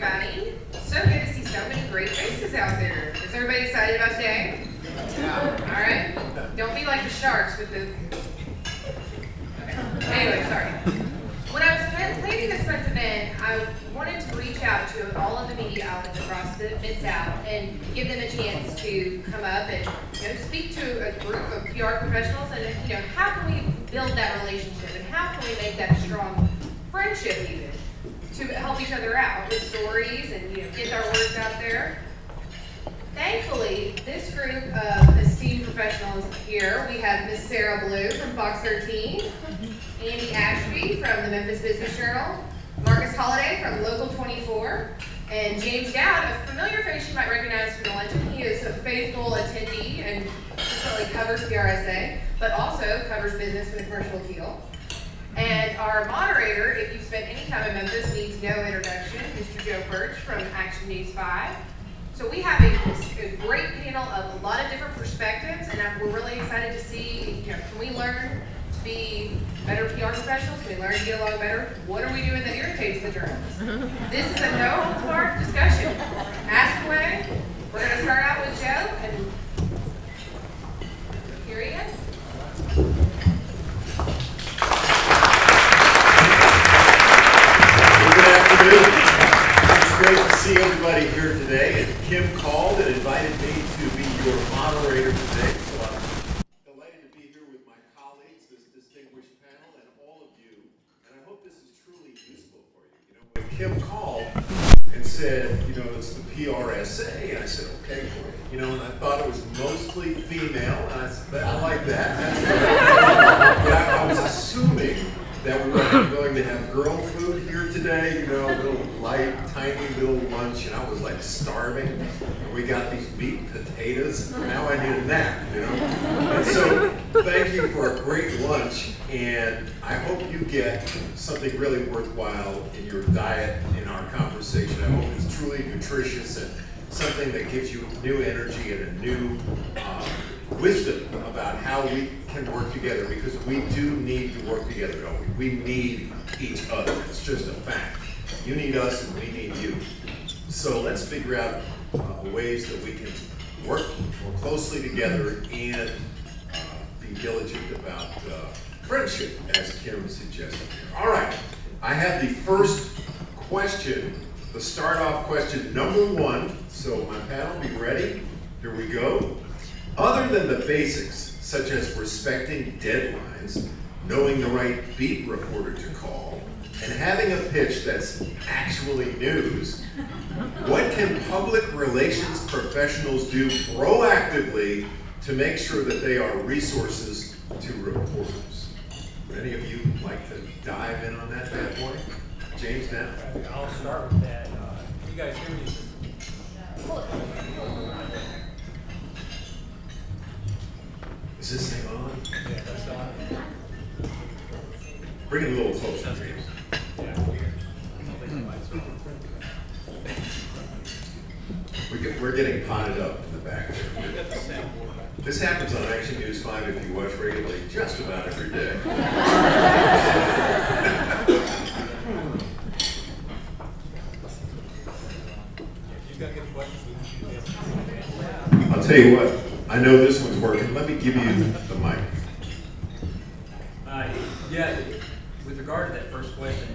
everybody. So good to see so many great faces out there. Is everybody excited about today? Yeah. All right. Don't be like the sharks with the... Okay. Anyway, sorry. When I was planning this month's event, I wanted to reach out to all of the media outlets across the Mid-South and give them a chance to come up and speak to a group of PR professionals and how can we build that relationship and how can we make that a strong friendship even to help each other out with stories and get our words out there. Thankfully, this group of esteemed professionals here, we have Miss Sarah Blue from Fox 13, Andy Ashby from the Memphis Business Journal, Marcus Holliday from Local 24, and James Dowd, a familiar face you might recognize from the luncheon. He is a faithful attendee and frequently covers PRSA, but also covers business and the commercial appeal. And our moderator, if you've spent any time in Memphis, needs no introduction, Mr. Joe Birch from Action News 5. So we have a great panel of a lot of different perspectives, and we're really excited to see, can we learn to be better PR professionals? Can we learn to get along better? What are we doing that irritates the journalists? This is a no-holds-barred discussion. Ask away. We're going to start out with Joe, and here he is. It's great to see everybody here today, and Kim called and invited me to be your moderator today, so I'm delighted to be here with my colleagues, this distinguished panel, and all of you, and I hope this is truly useful for you. When Kim called and said, it's the PRSA, and I said, okay, and I thought it was mostly female, and I said, I like that. That's good. Yeah, I was assuming that we were going to have girl food here today, a little light, tiny little lunch, and I was like starving. And we got these meat and potatoes. Now I need a nap, And so thank you for a great lunch, and I hope you get something really worthwhile in your diet in our conversation. I hope it's truly nutritious and something that gives you new energy and a new wisdom about how we can work together, because we do need to work together, don't we? We need each other. It's just a fact. You need us and we need you. So let's figure out ways that we can work more closely together and be diligent about friendship, as Kim suggested. All right, I have the first question, the start-off question, number one. So my panel, be ready. Here we go. Other than the basics, such as respecting deadlines, knowing the right beat reporter to call, and having a pitch that's actually news, what can public relations professionals do proactively to make sure that they are resources to reporters? Would any of you like to dive in on that bad boy? James, now? I'll start with that. You guys hear me? Is this thing on? Yeah, that's on. Bring it a little closer, James. We're getting potted up in the back there. This happens on Action News 5 if you watch regularly, just about every day. I'll tell you what, I know this one's working. Let me give you the mic. Yeah, with regard to that first question,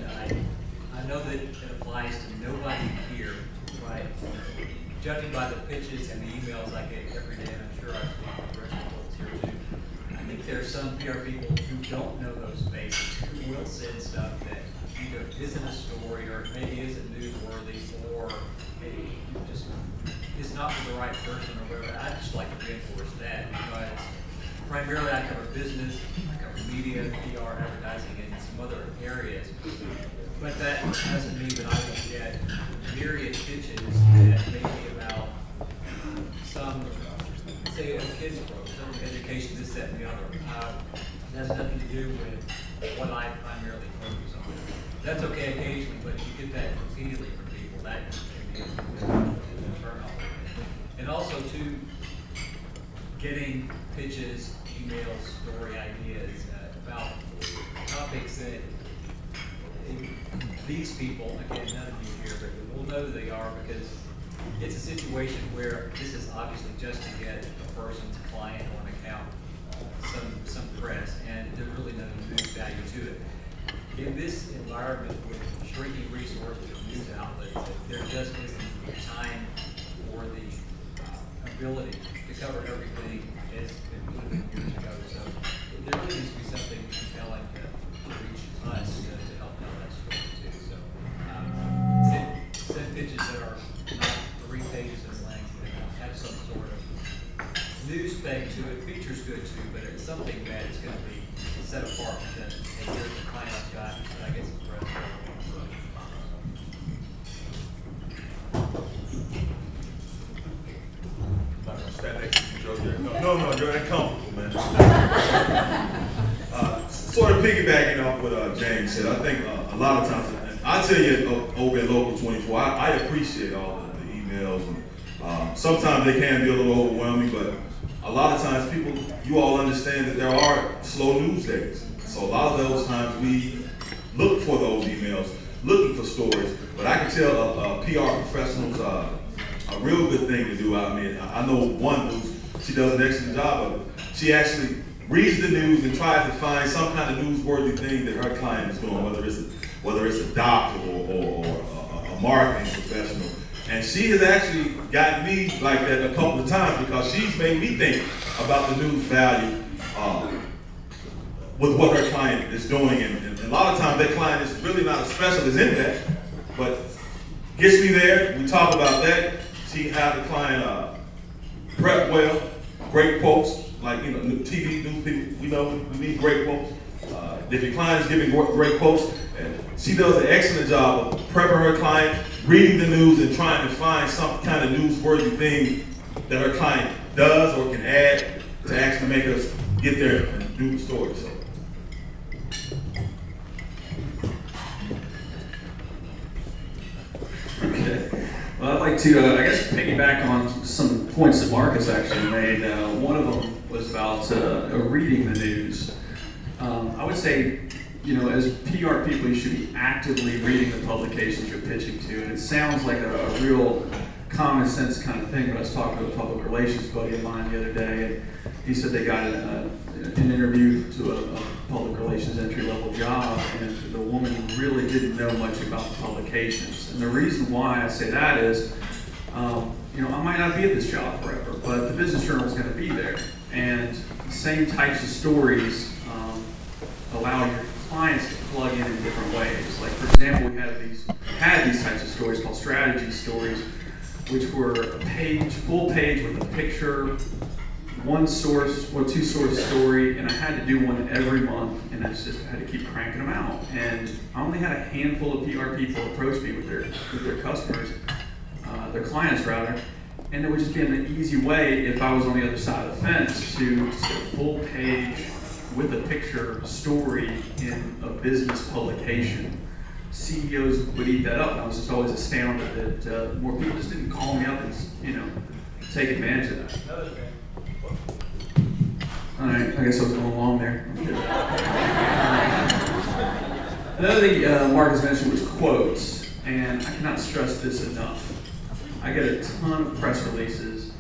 I know that it applies to nobody here, right? Judging by the pitches and the emails I get every day, and I'm sure I speak to the rest of the folks here too, I think there's some PR people who don't know those basics, who will send stuff that either isn't a story or maybe isn't newsworthy or maybe just is not for the right person or whatever. I just like to reinforce that because primarily I cover business, I cover media, PR, advertising, and some other areas. But that doesn't mean that I don't get myriad pitches that may be about some, say, a kid's program, some education, this, that, and the other. It has nothing to do with what I primarily focus on. That's okay occasionally, but you get that repeatedly from people. That can be a turn off. And also, too, getting pitches, emails, story ideas about topics that these people, again, none of you here, but we'll know that they are because it's a situation where this is obviously just to get a person's client or an account some press, and there's really no news value to it. In this environment with shrinking resources from news outlets, there just isn't the time or the ability to cover everything as it would have been years ago. So there really needs to be something compelling to reach us to help tell that story too. So send pitches that are not 3 pages in length and have some sort of news thing to it. Feature's good too, but it's something that is going to be set apart from just, hey, here's the client I've got, and I get some press. Stand next to you, Joe. No, you're uncomfortable, man. Sort of piggybacking off what James said, I think a lot of times, and I tell you over at Local 24, I appreciate all the emails. And, sometimes they can be a little overwhelming, but a lot of times you all understand that there are slow news days. So a lot of those times we look for those emails, looking for stories. But I can tell PR professionals a real good thing to do. I mean, I know one who she does an excellent job of it. She actually reads the news and tries to find some kind of newsworthy thing that her client is doing, whether it's a doctor or a marketing professional. And she has actually gotten me like that a couple of times because she's made me think about the news value with what her client is doing. And a lot of times that client is really not a specialist in that, but gets me there, we talk about that. She has the client prep well, great quotes, like TV news people, we need great quotes. If your client is giving great quotes, and she does an excellent job of prepping her client, reading the news, and trying to find some kind of newsworthy thing that her client does or can add to actually make us get there and do the story. So. Okay. Well, I'd like to, I guess, piggyback on some points that Marcus actually made. One of them was about reading the news. I would say, as PR people, you should be actively reading the publications you're pitching to. And it sounds like a real common sense kind of thing, but I was talking to a public relations buddy of mine the other day, and he said they got an interview to a public relations entry-level job, and the woman really didn't know much about the publications. And the reason why I say that is, I might not be at this job forever, but the Business Journal is going to be there. And the same types of stories allow your clients to plug in different ways. Like, for example, we had these types of stories called strategy stories, which were a full page with a picture, one source or 2 source story, and I had to do one every month, and I had to keep cranking them out. And I only had a handful of PR people approach me with their customers, their clients rather, and it would just be an easy way, if I was on the other side of the fence, to just get a full page with a picture story in a business publication. CEOs would eat that up, and I was just always astounded that more people just didn't call me up and take advantage of that. All right, I guess I was going along there. Another thing Marcus mentioned was quotes, and I cannot stress this enough. I get a ton of press releases,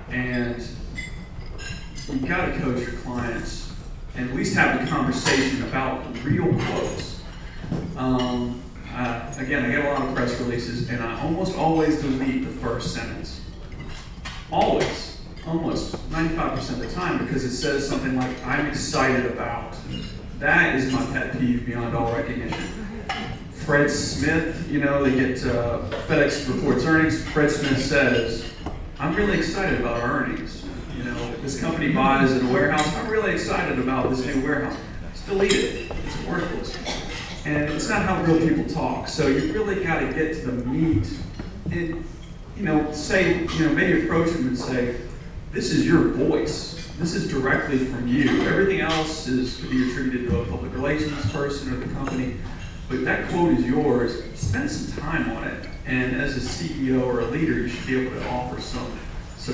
and you've got to coach your clients and at least have a conversation about real quotes. Again, I get a lot of press releases, and I almost always delete the first sentence. Always. Almost 95% of the time, because it says something like, I'm excited about. That is my pet peeve beyond all recognition. Fred Smith, they get FedEx reports earnings. Fred Smith says, I'm really excited about our earnings. This company buys in a warehouse. I'm really excited about this new warehouse. Just delete it. It's worthless. And it's not how real people talk. So you really got to get to the meat and, say, maybe approach them and say, this is your voice. This is directly from you. Everything else could be attributed to a public relations person or the company. But that quote is yours. Spend some time on it. And as a CEO or a leader, you should be able to offer some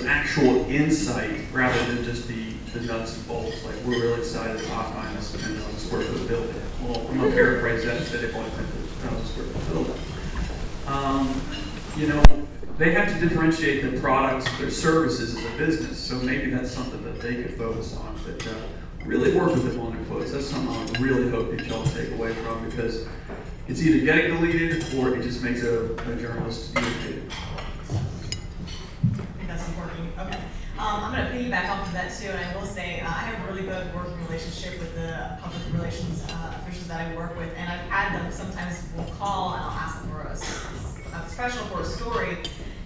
actual insight rather than just the nuts and bolts. Like, we're really excited about buying this 10,000 square foot building. Well, I'm going to paraphrase that and say they've only 10,000 square foot building. you know, they have to differentiate their products, their services as a business. So maybe that's something that they could focus on. But really work with them on their quotes. That's something I really hope that y'all take away from, because it's either getting deleted or it just makes a journalist irritated. I think that's important. Okay. I'm going to piggyback off of that too, and I will say I have a really good working relationship with the public relations officials that I work with, and I've had them sometimes will call and I'll ask them for a professional for a story,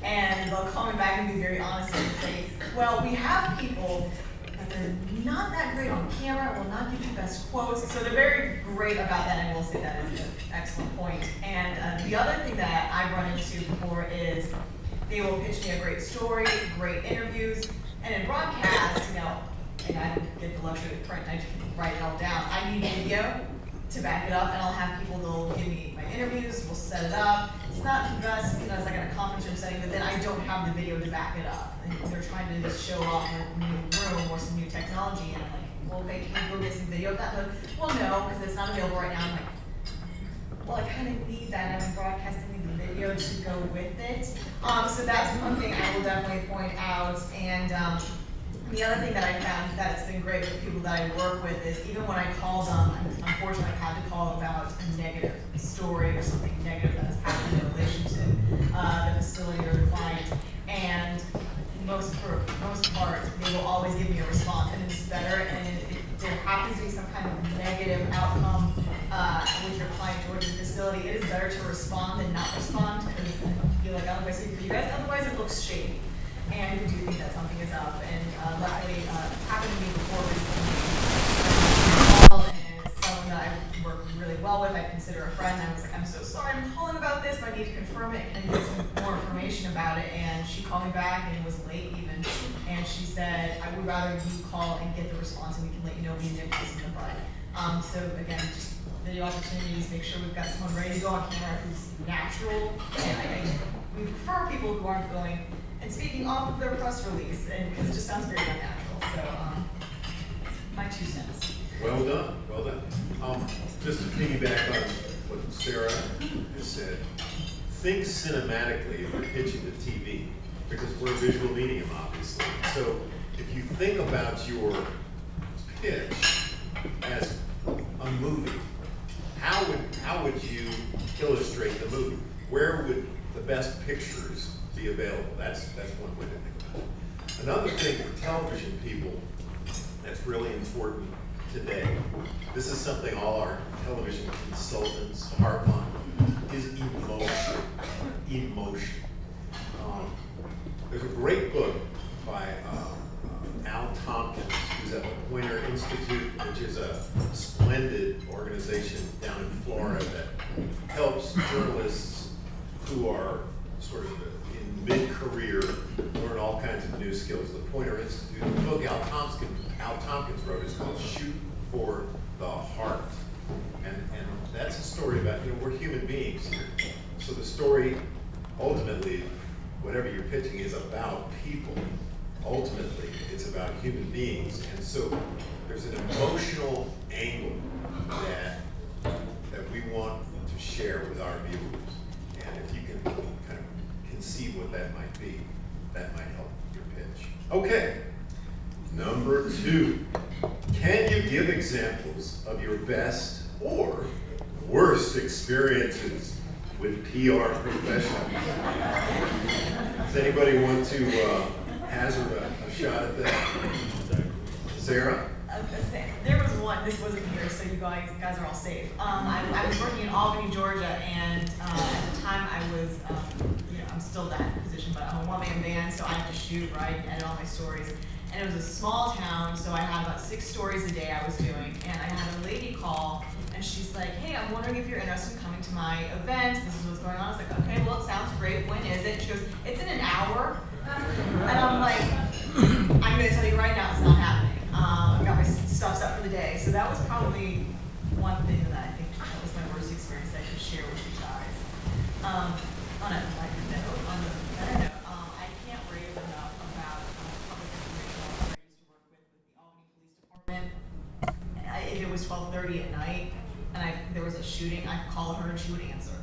and they'll call me back and be very honest and say, well, we have people, but they're not that great on camera, will not give you best quotes. So they're very great about that, and I will say that is an excellent point. And the other thing that I've run into before is they will pitch me a great story, great interviews, and in broadcast, you know, and I don't get the luxury of print, I just can write it all down. I need video to back it up, and I'll have people, they'll give me my interviews, we'll set it up. It's not the best, you know, it's like in a conference room setting, but then I don't have the video to back it up. And they're trying to just show off a new room or some new technology, and I'm like, well, okay, can you go get some video of that? But, well, no, because it's not available right now. I'm like, well, I kind of need that. I'm broadcasting the video to go with it. So that's one thing I will definitely point out. And the other thing that I found that's been great with the people that I work with is even when I call them, unfortunately I've had to call about a negative story or something negative that's happened in relation to the facility or the client. And for most part, they will always give me a response, and it's better. And if there happens to be some kind of negative outcome with your client or the facility, it is better to respond than not respond, because I feel like I don't know if I speak for you guys, otherwise it looks shady. And we do think that something is up. And luckily, it's happened to me before recently. And it's someone that I work really well with, I consider a friend. I was like, I'm so sorry, I'm calling about this, but I need to confirm it and get some more information about it. And she called me back, and it was late even. And she said, I would rather you call and get the response, and we can let you know we nipped this in the bud. So again, just video opportunities, make sure we've got someone ready to go on camera who's natural. And we prefer people who aren't going and speaking off of their press release, and because it just sounds very unnatural. So, my 2 cents. Well done, well done. Just to piggyback on what Sarah has said, think cinematically if you're pitching to TV, because we're a visual medium, obviously. So if you think about your pitch as a movie, how would you illustrate the movie? Where would the best pictures be available? That's one way to think about it. Another thing for television people that's really important today, this is something all our television consultants harp on, is emotion. Emotion. There's a great book by Al Tompkins, who's at the Poynter Institute, which is a splendid organization down in Florida that helps journalists who are sort of in mid-career learn all kinds of new skills. The Poynter Institute, the book Al Tompkins wrote is called Shoot for the Heart. And that's a story about, you know, we're human beings here. So the story, ultimately, whatever you're pitching is about people. Ultimately, it's about human beings. And so there's an emotional angle that we want to share with our viewers. And if you can kind of conceive what that might be, that might help your pitch. Okay, number 2. Can you give examples of your best or worst experiences with PR professionals? Does anybody want to hazard a shot at that? Sarah? I was gonna say, there was one, this wasn't here, so you guys are all safe. I was working in Albany, Georgia, and at the time I was, you know, I'm still that position, but I'm a one-man band, so I have to shoot, right, and edit all my stories. And it was a small town, so I had about 6 stories a day I was doing, and I had a lady call, and she's like, hey, I'm wondering if you're interested in coming to my event. This is what's going on. I was like, okay, well, it sounds great. When is it? She goes, it's in an hour. And I'm like, I'm going to tell you right now, it's not happening. I've got my stuff up for the day. So that was probably one thing that I think that was my worst experience that I could share with you guys. On a lighter note, on the better note, I can't rave enough about public information I used to work with the Albany Police Department. If it was 12:30 at night and there was a shooting, I'd call her and she would answer.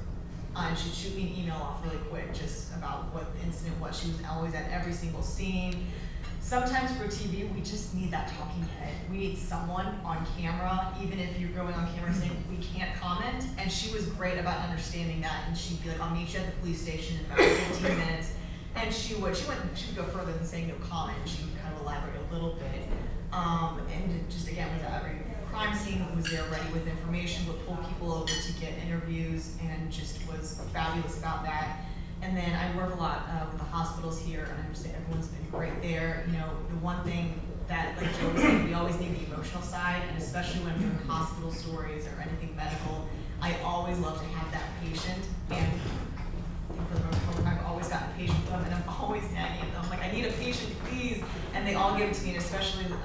And she'd shoot me an email off really quick just about what the incident was. She was always at every single scene. Sometimes for TV, we just need that talking head. We need someone on camera, even if you're going on camera saying we can't comment. And she was great about understanding that, and she'd be like, "I'll meet you at the police station in about 15 minutes." And she would go further than saying no comment. She would kind of elaborate a little bit. And it just again was at every crime scene, was there ready with information, would pull people over to get interviews, and just was fabulous about that. And then I work a lot with the hospitals here, and I understand everyone's been great there. You know, the one thing that, like Joe was saying, we always need the emotional side, and especially when we're doing hospital stories or anything medical, I always love to have that patient. And for the most part, I've always gotten a patient with them, and I'm always nagging them, like, I need a patient, please. And they all give it to me, and especially the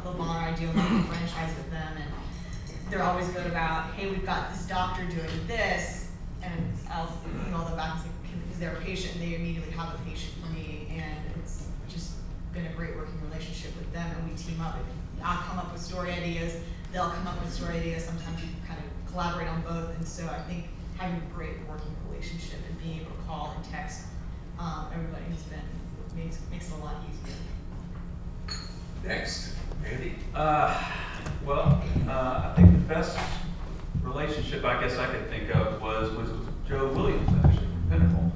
Lamar, I do a franchise with them, and they're always good about, hey, we've got this doctor doing this, and I'll email them back and say, is there a patient? And they immediately have a patient for me, and it's just been a great working relationship with them, and we team up. I'll come up with story ideas, they'll come up with story ideas, sometimes we kind of collaborate on both, and so I think having a great working relationship and being able to call and text everybody has been, makes it a lot easier. Next, Andy. I think the best relationship I guess I could think of was with Joe Williams, actually, from Pinnacle.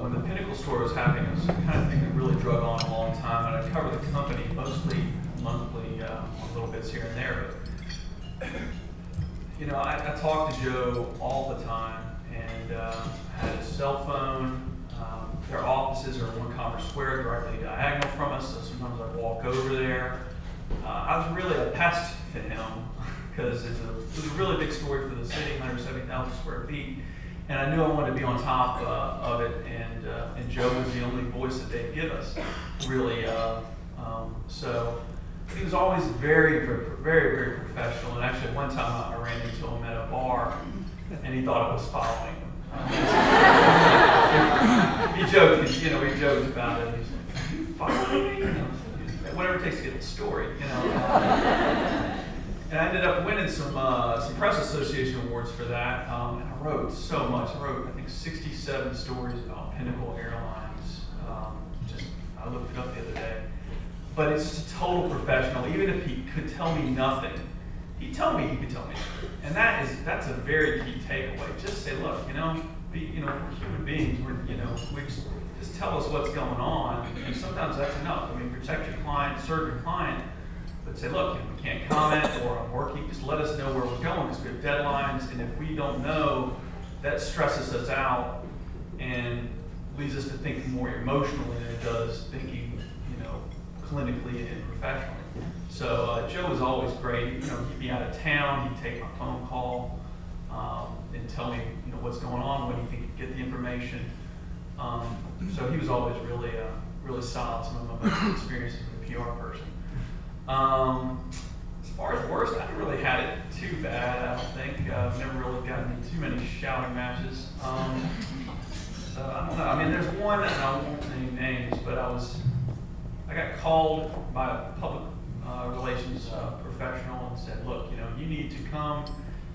When the Pinnacle store was happening, it was the kind of thing that really drug on a long time, and I covered the company mostly monthly on little bits here and there. But I talked to Joe all the time, and had his cell phone. Their offices are in One Commerce Square, directly diagonal from us, so sometimes I walk over there. I was really a pest to him because it was a really big story for the city, 170,000 square feet, and I knew I wanted to be on top of it, and Joe was the only voice that they'd give us, really. So he was always very, very, very, very professional, and actually one time I ran into him at a bar, and he thought I was following him. He joked about it. He's like, "You following me?" Whatever it takes to get the story, And I ended up winning some press association awards for that. And I wrote so much. I wrote, I think, 67 stories about Pinnacle Airlines. I looked it up the other day. But it's just a total professional. Even if he could tell me nothing, he'd tell me he could tell me. And that's a very key takeaway. Just say, look, we're human beings. We just tell us what's going on, and sometimes that's enough. I mean, protect your client, serve your client, but say, look, we can't comment, or I'm working. Just let us know where we're going, because we have deadlines, and if we don't know, that stresses us out and leads us to think more emotionally than it does thinking, clinically and professionally. So Joe was always great. He'd be out of town, he'd take my phone call and tell me, what's going on, when do you think he'd get the information. So he was always really, really solid. Some of my best experiences with a PR person. As far as worst, I haven't really had it too bad. I don't think I've never really gotten into too many shouting matches. So I don't know. I mean, there's one, and I won't name names, but I got called by a public relations professional and said, look, you need to come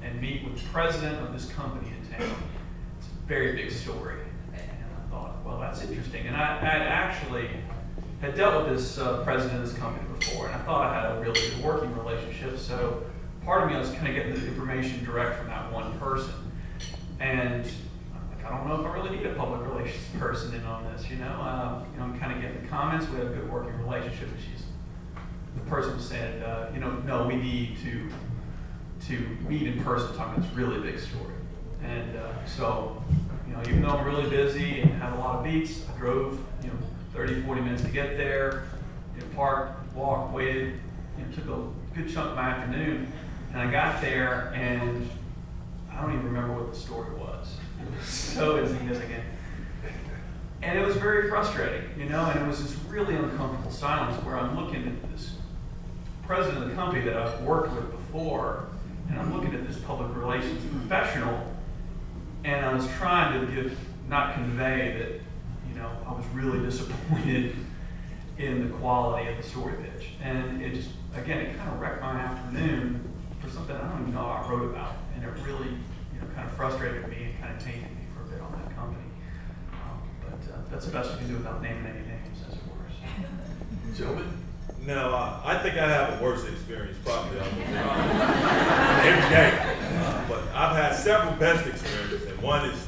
and meet with the president of this company in town. It's a very big story. And I thought, well, that's interesting. And I actually had dealt with this president of this company before, and I thought I had a really good working relationship. So part of me was kind of getting the information direct from that one person. And I don't know if I really need a public relations person in on this, I'm kind of getting the comments. We have a good working relationship, and the person said, no, we need to meet in person, talking about this really big story. And so, even though I'm really busy and have a lot of beats, I drove, 30, 40 minutes to get there, parked, walked, waited, took a good chunk of my afternoon, and I got there, and I don't even remember what the story was. It was so insignificant. And it was very frustrating, and it was this really uncomfortable silence where I'm looking at this president of the company that I've worked with before, and I'm looking at this public relations professional, and I was trying to not convey that, I was really disappointed in the quality of the story pitch. And it just, again, it kind of wrecked my afternoon for something I don't even know I wrote about. And it really, kind of frustrated me and kind of tainted me for a bit on that's the best we can do without naming any names, as it were. Gentlemen? No, I think I have a worse experience probably every day. But I've had several best experiences, and one is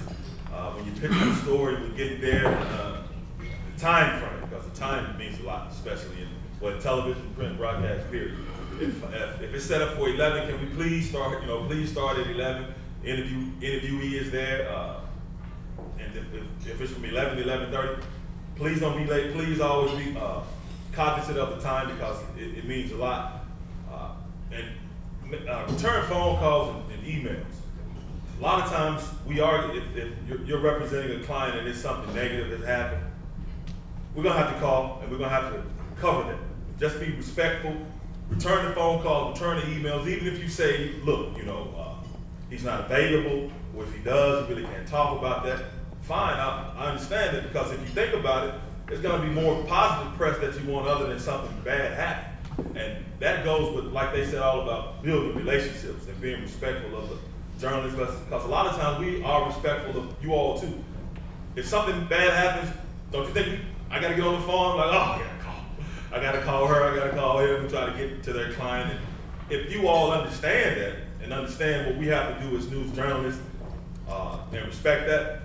when you pick up a story, we get there, the time frame, because the time means a lot, especially in television, print, broadcast, period. If it's set up for 11, can we please start? Please start at 11. Interviewee is there, and if it's from 11 to 11:30, please don't be late. Please always be cognizant of the time because it means a lot. And return phone calls and emails. A lot of times we argue if you're representing a client and there's something negative that's happened, we're gonna have to call and we're gonna have to cover that. Just be respectful. Return the phone calls, return the emails, even if you say, look, he's not available, or if he does, he really can't talk about that. Fine, I understand it, because if you think about it, there's gonna be more positive press that you want other than something bad happening. And that goes with, like they said, all about building relationships and being respectful of the journalists, because a lot of times we are respectful of you all too. If something bad happens, don't you think I gotta get on the phone, like, oh, I gotta call her, I gotta call him, and try to get to their client. And if you all understand that, and understand what we have to do as news journalists, and respect that,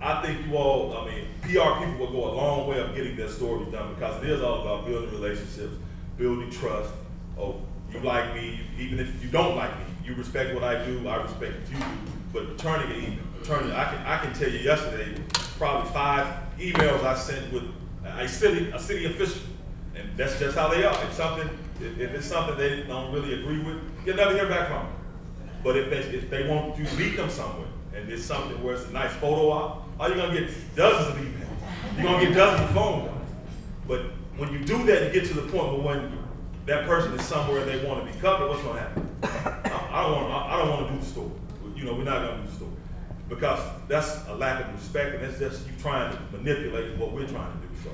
I think you all, PR people will go a long way of getting their stories done, because it is all about building relationships, building trust. Oh, you like me, even if you don't like me, you respect what I do, I respect what you do. But returning an email, I can tell you yesterday, probably 5 emails I sent with a city official, and that's just how they are. If it's something they don't really agree with, you'll never hear back from them. But if they want you to meet them somewhere, and it's something where it's a nice photo op, you're gonna get dozens of emails. You're gonna get dozens of phone calls. But when you do that, you get to the point where when that person is somewhere and they want to be covered, what's gonna happen? I don't want to do the story. We're not gonna do the story, because that's a lack of respect, and that's just you trying to manipulate what we're trying to do. So,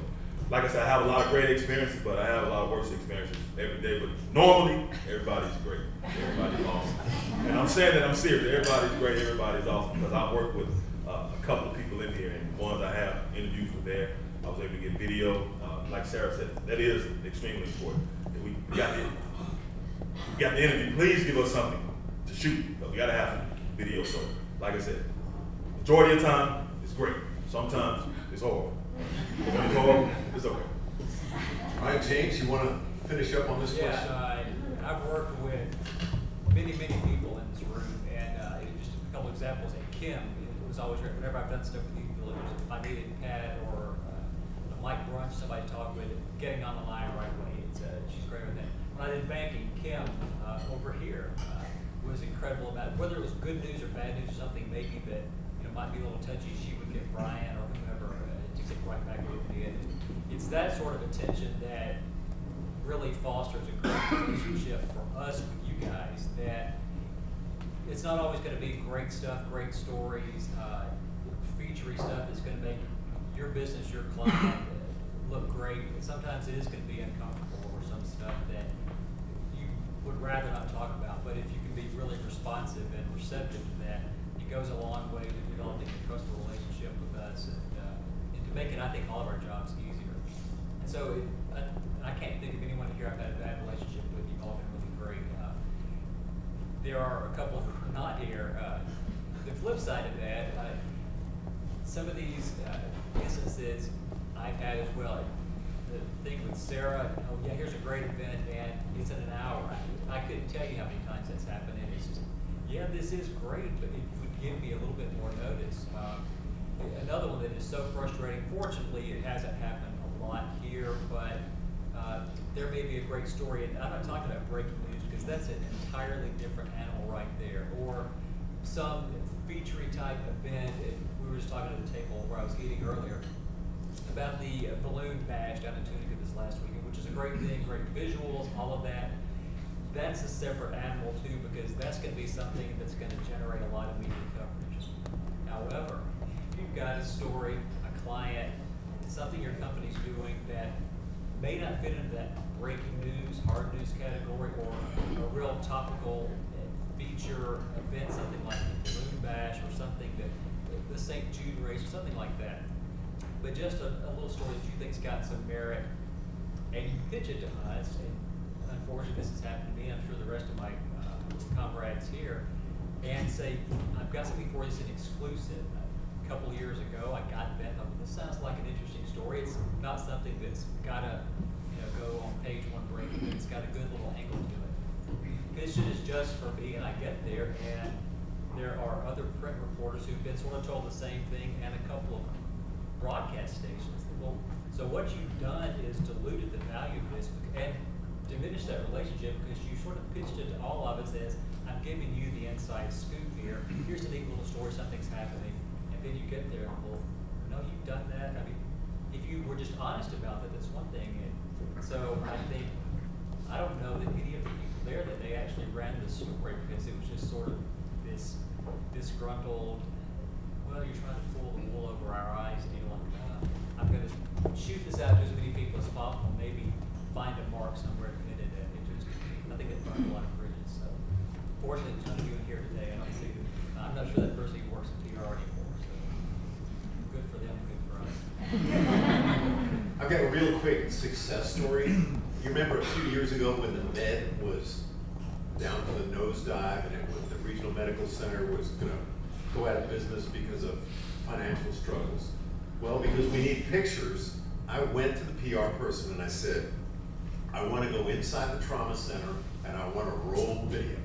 like I said, I have a lot of great experiences, but I have a lot of worse experiences every day. But normally, everybody's great. Everybody's awesome. And I'm saying that I'm serious. Everybody's great. Everybody's awesome, because I work with a couple of people in here, and ones I have interviews with there. I was able to get video. Like Sarah said, that is extremely important. And we got the interview. Please give us something to shoot, because we got to have video. So, like I said, majority of the time, it's great. Sometimes it's horrible. When it's horrible, it's okay. All right, James, you want to finish up on this question? I've worked with many people in this room, and just a couple examples. And Kim, it was always great. Whenever I've done stuff with you, if I needed Pat or a Mike Brunch, somebody to talk with, getting on the line right away. She's great with that. When I did banking, Kim over here was incredible about it. Whether it was good news or bad news, or something maybe that might be a little touchy, she would get Brian or whoever to get right back with me. And it's that sort of attention that really fosters a great relationship for us with you guys. That it's not always going to be great stuff, great stories, featurey stuff that's going to make your business, your client look great. And sometimes it is going to be uncomfortable, or some stuff that you would rather not talk about. But if you can be really responsive and receptive to that, it goes a long way to developing a trustful relationship with us, and to making, I think, all of our jobs easier. And so I can't think of anyone here I've had a bad relationship with. You've all been really great. There are a couple who are not here. The flip side of that, some of these instances I've had as well. The thing with Sarah, oh yeah, here's a great event, and it's in an hour. I couldn't tell you how many times that's happened, and it's just, yeah, this is great, but if you would give me a little bit more notice. Another one that is so frustrating, fortunately it hasn't happened a lot here, but there may be a great story, and I'm not talking about breaking news, because that's an entirely different animal right there, or some featurey type event. We were just talking at the table where I was eating earlier about the balloon bash down in Tunica this last weekend, which is a great thing, great visuals, all of that. That's a separate animal too, because that's going to be something that's going to generate a lot of media coverage. However, if you've got a story, a client, something your company's doing that may not fit into that breaking news, hard news category, or a real topical feature event, something like the balloon bash, or something that the St. Jude race, or something like that, but just a little story that you think's got some merit, and you pitch it to us, and unfortunately this has happened to me, I'm sure the rest of my comrades here, and say, I've got something for you that's an exclusive. A couple of years ago, I got that. This sounds like an interesting story. It's not something that's gotta, go on page one breaking. It's got a good little angle to it. Pitch it is just for me, and I get there, and there are other print reporters who've been sort of told the same thing, and a couple of broadcast stations. Well, so what you've done is diluted the value of this and diminished that relationship, because you sort of pitched it to all of us as, I'm giving you the inside scoop here. Here's a neat little story, something's happening. And then you get there, well, no, you've done that. I mean, if you were just honest about that, that's one thing. And so I think, I don't know that any of the people there that they actually ran the story, because it was just sort of this disgruntled, well, you're trying to pull the wool over our eyes, and you're like, I'm going to shoot this out to as many people as possible, maybe find a mark somewhere committed that interests me. I think that burned a lot of bridges. So fortunately, there's none of you in here today. I don't see them. I'm not sure that person even works in PR anymore. So good for them, good for us. I've got a real quick success story. You remember a few years ago when the Med was down to the nosedive, and the regional medical center was going to go out of business because of financial struggles? Well, because we need pictures, I went to the PR person and I said, I want to go inside the trauma center and I want to roll video.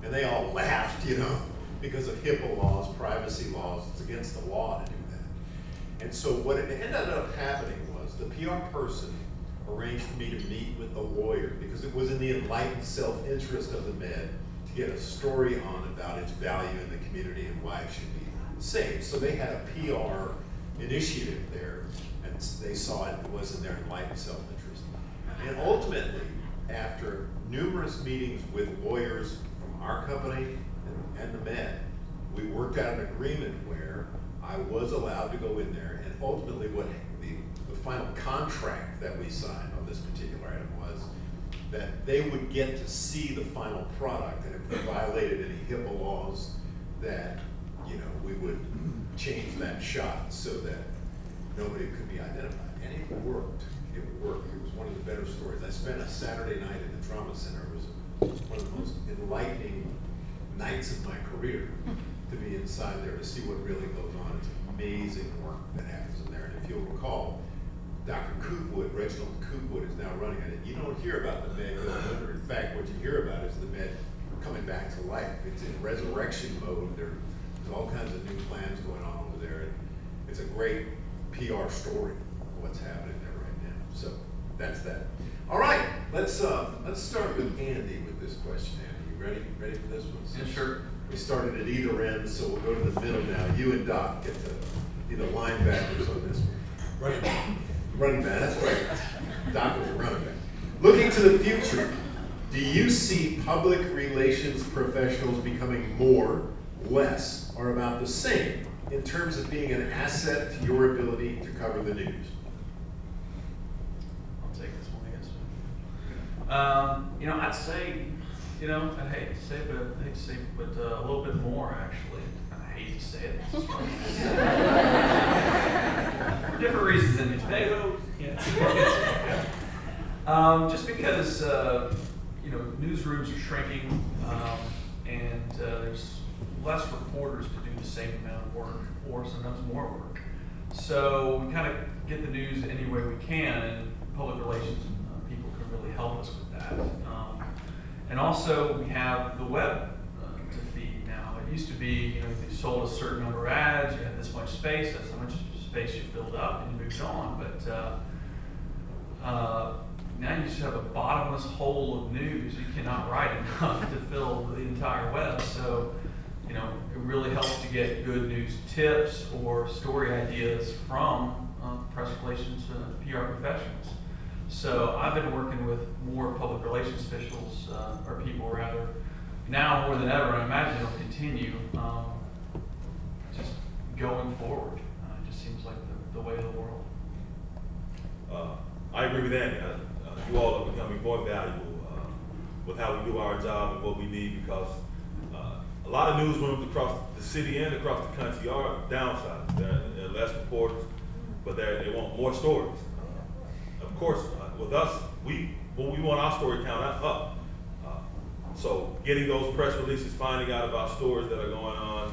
And they all laughed, because of HIPAA laws, privacy laws. It's against the law to do that. And so what it ended up happening was the PR person arranged for me to meet with the lawyer, because it was in the enlightened self-interest of the Med to get a story on about its value in the community and why it should be saved. So they had a PR initiative there, and they saw it was in their enlightened self-interest. And ultimately, after numerous meetings with lawyers from our company and the Med, we worked out an agreement where I was allowed to go in there, and ultimately what the final contract that we signed on this particular item was that they would get to see the final product, and if they violated any HIPAA laws, that we would change that shot so that nobody could be identified. And it worked. It worked. It was one of the better stories. I spent a Saturday night in the trauma center. It was one of the most enlightening nights of my career to be inside there to see what really goes on. It's amazing work that happens in there. And if you'll recall, Dr. Coopwood, Reginald Coopwood, is now running it. You don't hear about the Med going under. In fact, what you hear about is the Med coming back to life. It's in resurrection mode. There's all kinds of new plans going on over there. And it's a great PR story of what's happening there right now. So that's that. All right, let's start with Andy with this question. Andy, you ready for this one? Yeah, sure. We started at either end, so we'll go to the middle now. You and Doc get to be the linebackers on this one. Running back, that's right. Doc was a running back. Looking to the future, do you see public relations professionals becoming more, less, or about the same in terms of being an asset to your ability to cover the news? I'll take this one, I guess. I'd say, I hate to say it, but a little bit more, actually. I hate to say it. This is probably for different reasons than today, though. Just because, newsrooms are shrinking, and there's less reporters to do the same amount of work, or sometimes more work. So we kind of get the news any way we can, and public relations people can really help us with that. And also we have the web to feed now. It used to be, they sold a certain number of ads, you had this much space, that's how much space you filled up, and you moved on. But now you just have a bottomless hole of news. You cannot write enough to fill the entire web. So, it really helps to get good news tips or story ideas from press relations PR professionals. So I've been working with more public relations officials, or people rather, now more than ever, and I imagine it'll continue just going forward. It just seems like the way of the world. I agree with Andy. You all are becoming more valuable with how we do our job and what we need, because a lot of newsrooms across the city and across the country are downsized. There are less reporters, but they want more stories. Of course, with us, we want our story count up. So getting those press releases, finding out about stories that are going on,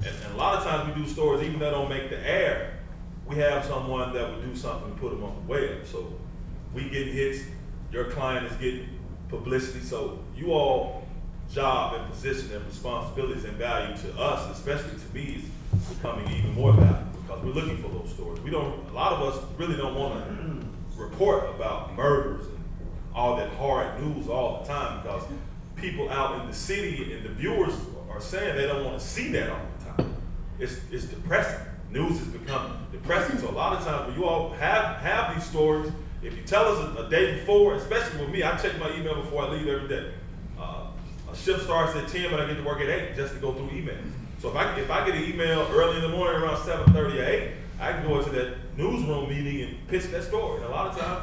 and a lot of times we do stories even that don't make the air. We have someone that would do something to put them on the web. So we get hits, your client is getting publicity. So you all job and position and responsibilities and value to us, especially to me, is becoming even more valuable because we're looking for those stories. A lot of us really don't want to report about murders and all that hard news all the time because people out in the city and the viewers are saying they don't want to see that all the time. It's depressing. News has become depressing. So a lot of times when you all have these stories, if you tell us a day before, especially with me, I check my email before I leave every day. A shift starts at 10, but I get to work at 8 just to go through emails. So if I get an email early in the morning around 7:30 or 8, I can go into that newsroom meeting and pitch that story. And a lot of times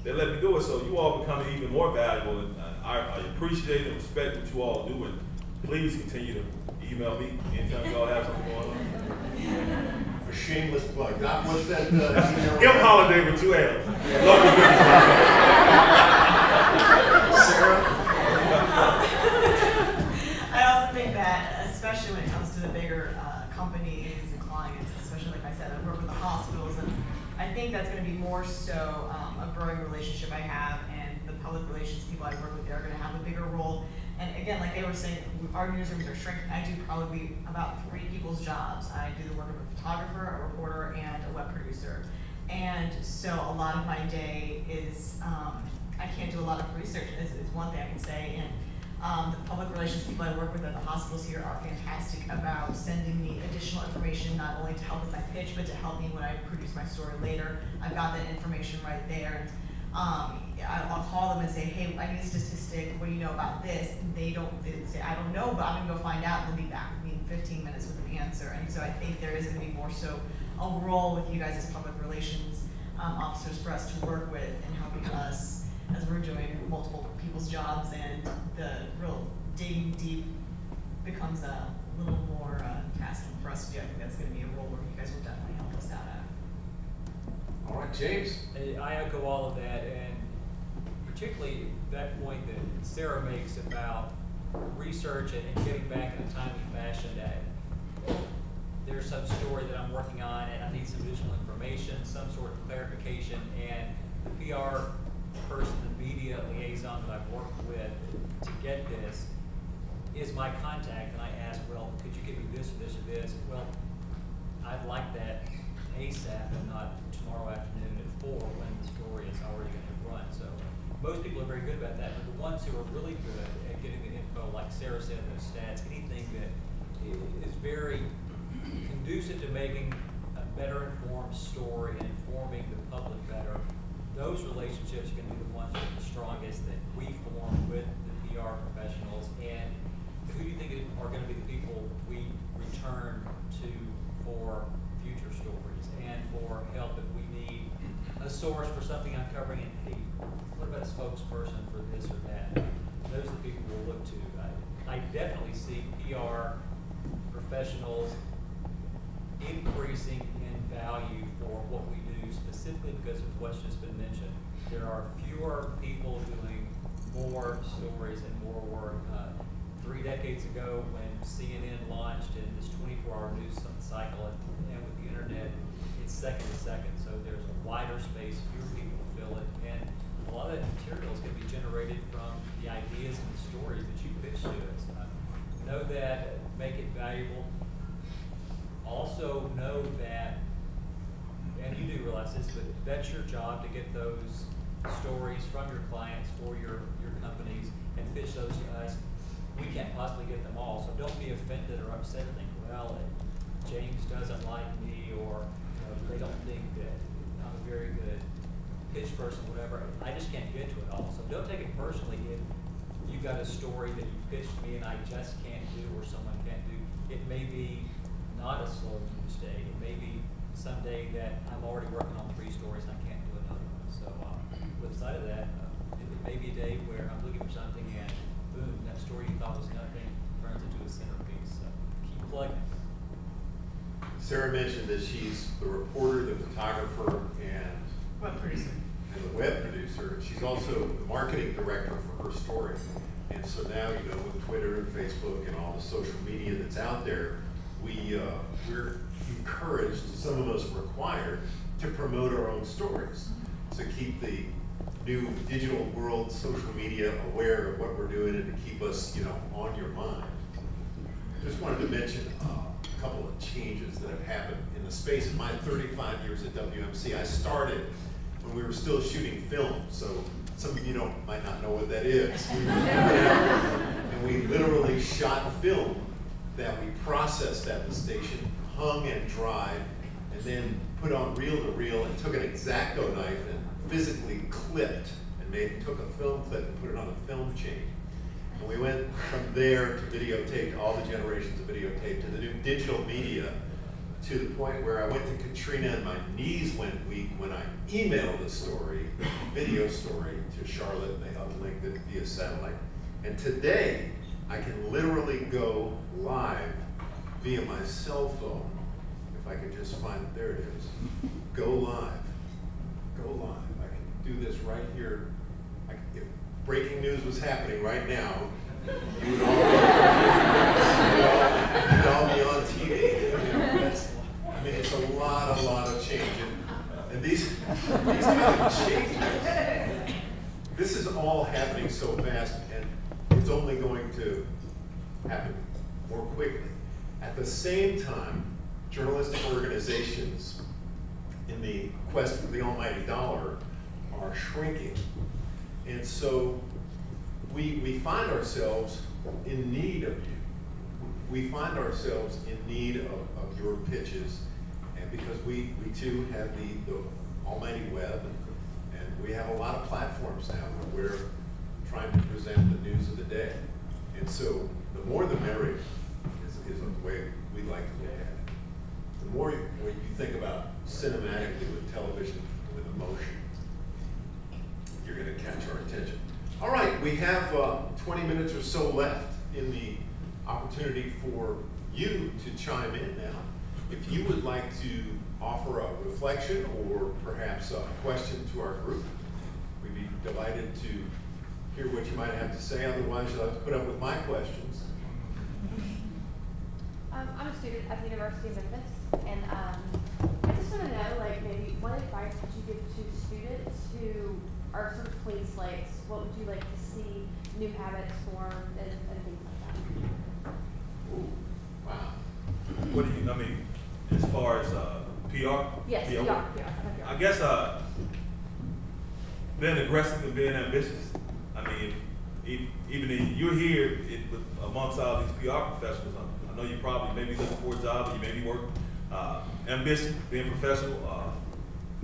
they let me do it. So you all becoming even more valuable. And I appreciate and respect what you all do. And please continue to email me anytime y'all have something going on. A shameless plug. What's that email? Kim Holiday with 2 L's. Sarah? I also think that, especially when it comes to the bigger companies and clients, especially like I said, I work with the hospitals, and I think that's going to be more so a growing relationship I have, and the public relations people I work with, they're going to have a bigger role. And again, like they were saying, our newsrooms are shrinking. I do probably about 3 people's jobs. I do the work of a photographer, a reporter, and a web producer. And so a lot of my day is, I can't do a lot of research, is one thing I can say. And the public relations people I work with at the hospitals here are fantastic about sending me additional information, not only to help with my pitch, but to help me when I produce my story later. I've got that information right there. I'll call them and say, hey, I need a statistic, what do you know about this? And they say, I don't know, but I'm gonna go find out, and they'll be back with me in 15 minutes with an answer. And so I think there is gonna be more so a role with you guys as public relations officers for us to work with and helping us as we're doing multiple people's jobs, and the real digging deep becomes a little more tasking for us to do. I think that's gonna be a role where you guys will definitely help us out at. All right, James. I echo all of that, and particularly that point that Sarah makes about research and getting back in a timely fashion. That there's some story that I'm working on and I need some additional information, some sort of clarification, and the PR person, the media liaison that I've worked with to get this is my contact, and I ask, well, could you give me this or this or this? Well, I'd like that ASAP and not tomorrow afternoon at 4 when the story is already going to run. So most people are very good about that, but the ones who are really good at getting the info, like Sarah said, those stats, anything that is very conducive to making a better informed story and informing the public better, those relationships are going to be the ones that are the strongest that we form with the PR professionals. And who do you think are going to be the people we return to for future stories and for help if we need a source for something I'm covering? And hey, what about a spokesperson for this or that? Those are the people we'll look to. I definitely see PR professionals increasing in value for what we do, specifically because of what's just been mentioned. There are fewer people doing more stories and more work. 3 decades ago, when CNN launched in this 24-hour news cycle, and with the internet, it's second to second, so there's a wider space, fewer people to fill it, and a lot of that material is going to be generated from the ideas and the stories that you pitch to us. Know that, make it valuable. Also know that, and you do realize this, but that's your job to get those stories from your clients for your companies and pitch those to us. We can't possibly get them all, so don't be offended or upset and think, well, James doesn't like me, or they don't think that I'm a very good pitch person, whatever. I just can't get to it all. So don't take it personally if you've got a story that you pitched me and I just can't do, or someone can't do. It may be not a slow news day. It may be someday that I'm already working on 3 stories and I can't do another one. So flip side of that, it may be a day where I'm looking for something and boom, that story you thought was nothing turns into a centerpiece. So keep plugging. Sarah mentioned that she's the reporter, the photographer, and Web producer. and the web producer. She's also the marketing director for her story. And so now, you know, with Twitter and Facebook and all the social media that's out there, we're encouraged, some of us required, to promote our own stories, to keep the new digital world, social media aware of what we're doing and to keep us, you know, on your mind. Just wanted to mention a couple of changes that have happened in the space of my 35 years at WMC. I started when we were still shooting film, so some of you might not know what that is. And we literally shot film that we processed at the station, hung and dried, and then put on reel-to-reel and took an X-Acto knife and physically clipped and took a film clip and put it on a film chain. And we went from there to videotape, all the generations of videotape, to the new digital media, to the point where I went to Katrina and my knees went weak when I emailed the story, video story, to Charlotte, and they uplinked it via satellite. And today, I can literally go live via my cell phone, if I could just find it, there it is. Go live, go live. I can do this right here. If breaking news was happening right now, you would all be on TV. I mean, it's a lot of change. And these kind of changes, this is all happening so fast, and it's only going to happen more quickly. At the same time, journalistic organizations in the quest for the almighty dollar are shrinking. And so we find ourselves in need of you. We find ourselves in need of your pitches, and because we too have the almighty web, and we have a lot of platforms now where we're trying to present the news of the day. And so the more the merrier is the way we'd like to look at it. The more when you think about cinematically with television, with emotion, you're going to catch our attention. All right, we have 20 minutes or so left in the opportunity for you to chime in now. If you would like to offer a reflection or perhaps a question to our group, we'd be delighted to hear what you might have to say. Otherwise, you'll have to put up with my questions. I'm a student at the University of Memphis, and I just want to know, like, maybe what advice would you give to students who are sort of clean slates? What would you like to see new habits formed and things like that? Ooh, wow. What do you, I mean, as far as PR? Yes, PR. I guess being aggressive and being ambitious. I mean, even if you're here amongst all these PR professionals, I know you probably may be looking for a job, or you may be working. Ambition, being professional,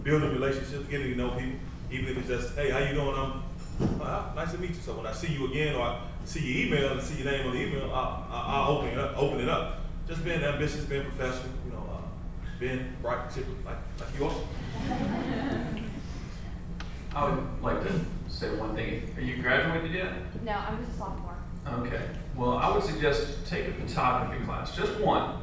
building relationships, getting to know people, even if it's just, hey, how you doing? Nice to meet you. So when I see you again, or I see your email and see your name on the email, I'll open it up. Just being ambitious, being professional, being bright, like you are. I would like to say one thing. Are you graduated yet? No, I'm just a sophomore. Okay. Well, I would suggest take a photography class, just one,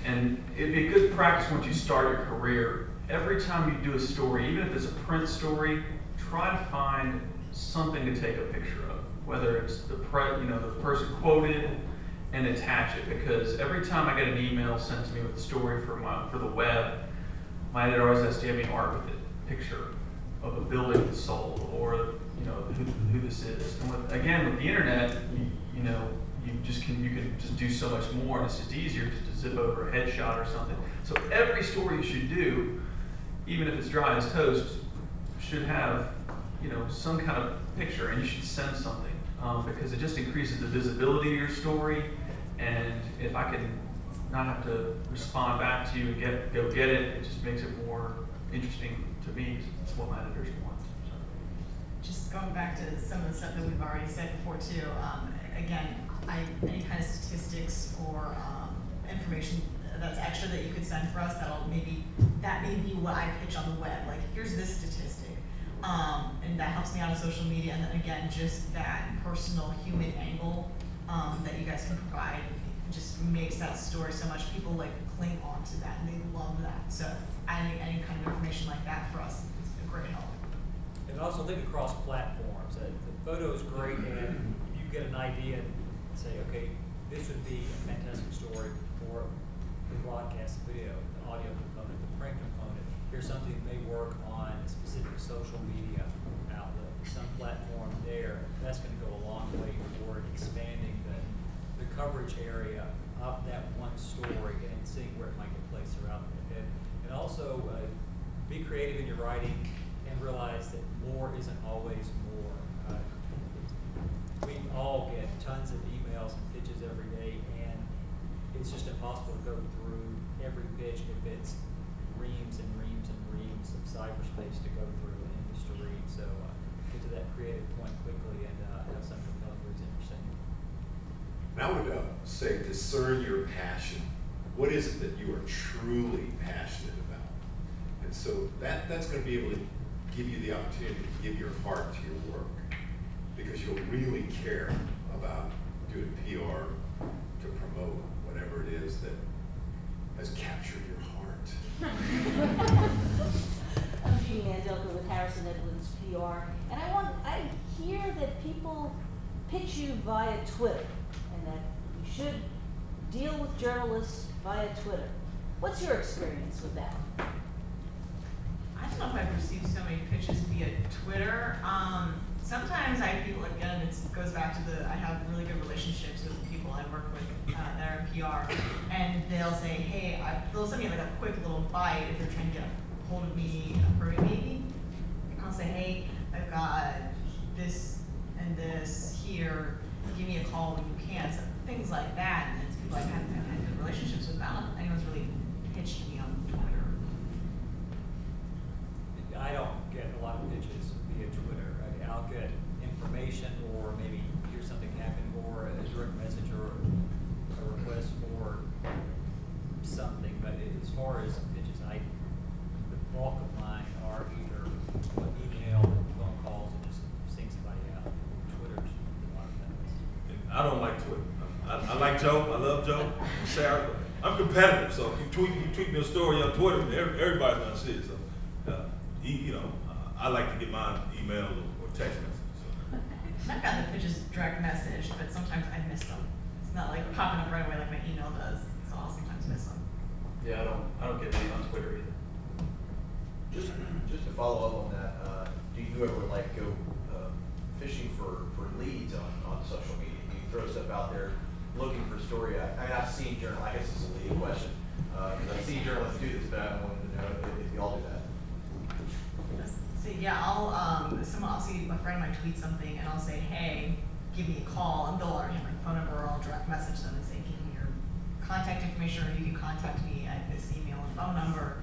and it'd be a good practice once you start your career. Every time you do a story, even if it's a print story, try to find something to take a picture of, whether it's the person quoted, and attach it, because every time I get an email sent to me with a story for the web, my editor always asks, do you have any art with it? Picture of a building with soul, or who this is. And with the internet, you can just do so much more, and it's just easier just to zip over a headshot or something. So every story you should do, even if it's dry as toast, should have some kind of picture, and you should send something. Because it just increases the visibility of your story, and if I can not have to respond back to you and go get it, it just makes it more interesting to me. It's what my editors want. So. Just going back to some of the stuff that we've already said before too, again, any kind of statistics or information that's extra that you could send for us, that may be what I pitch on the web. Like, here's this statistic. And that helps me out on social media, and then again, just that personal human angle that you guys can provide just makes that story so much. People cling on to that, and they love that. So adding any kind of information like that for us is a great help. And also think across platforms. The photo is great, and you get an idea and say, okay, this would be a fantastic story for the broadcast video, the audio component, the print component. Here's something that may work on a specific social media outlet, some platform there. That's going to go a long way toward expanding the coverage area of that one story and seeing where it might get placed throughout it. And also be creative in your writing and realize that more isn't always more. We all get tons of emails and pitches every day, and it's just impossible to go through every pitch if it's reams and reams and reams of cyberspace to go through and images to read. So get to that creative point quickly and have something compelling that's interesting. And I would say discern your passion. What is it that you are truly passionate about? And so that's going to be able to give you the opportunity to give your heart to your work, because you'll really care about doing PR to promote whatever it is that has captured your heart. I'm Jeannie Angelco with Harrison Edwards PR, and I hear that people pitch you via Twitter, and that you should deal with journalists via Twitter. What's your experience with that? I don't know if I've received so many pitches via Twitter. Sometimes I feel, again, it goes back to I have really good relationships with people I work with that are in PR, and they'll say, hey, they'll send me like a quick little bite if they're trying to get a hold of me in a hurry maybe. I'll say, hey, I've got this and this here, give me a call when you can. So things like that, and it's people I've had good relationships with. I don't know if anyone's really pitched me on Twitter. I don't get a lot of pitches via Twitter. I'll get information, or maybe hear something happen, or a direct message, or a request for something. But as far as pitches, the bulk of mine are either email, phone calls, and just seeing somebody out. Twitter's a lot of things. And I don't like Twitter. I like Joe. I love Joe. Sarah. I'm competitive, so if you tweet me a story on Twitter, everybody's gonna see it. So, I like to get my email or text message. So. I've gotten the pitches direct message, but sometimes I miss them. It's not like popping up right away like my email does, so I'll sometimes miss them. Yeah, I don't get any on Twitter either. Just to follow up on that, do you ever like go fishing for leads on social media? Do you throw stuff out there looking for story? I've seen journalists, I guess this is a leading question, because I've seen journalists do this, but I wanted to know if you all do that. So yeah, I'll see a friend might tweet something, and I'll say, hey, give me a call, and they'll already have my phone number, or I'll direct message them and say, give me your contact information, or you can contact me at this email and phone number.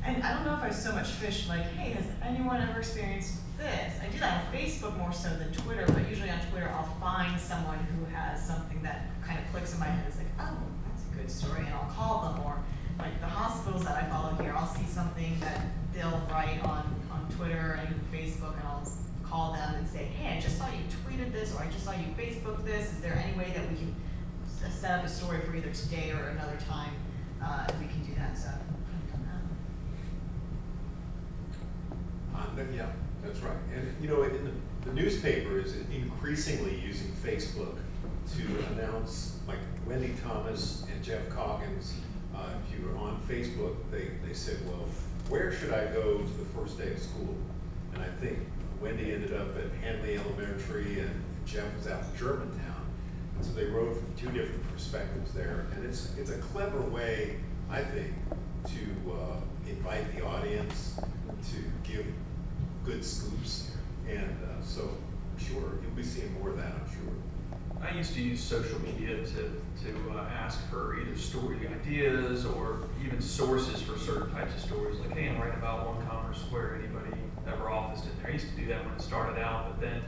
And I don't know if I so much fish like, hey, has anyone ever experienced this? I do that on Facebook more so than Twitter, but usually on Twitter I'll find someone who has something that kind of clicks in my head. It's like, oh, that's a good story, and I'll call them. Or like the hospitals that I follow here, I'll see something that they'll write on Twitter and Facebook, and I'll call them and say, hey, I just saw you tweeted this, or I just saw you Facebook this. Is there any way that we can set up a story for either today or another time if we can do that? So I've done that. Yeah, that's right. And the newspaper is increasingly using Facebook to announce, like Wendy Thomas and Jeff Coggins. If you were on Facebook, they said, well, where should I go to the first day of school? And I think Wendy ended up at Hanley Elementary, and Jeff was out in Germantown. And so they wrote from two different perspectives there. And it's a clever way, I think, to invite the audience, to give good scoops. And so, sure, you'll be seeing more of that, I'm sure. I used to use social media to ask for either story ideas or even sources for certain types of stories. Like, hey, I'm writing about One Commerce Square. Anybody ever officed in there? I used to do that when it started out, but then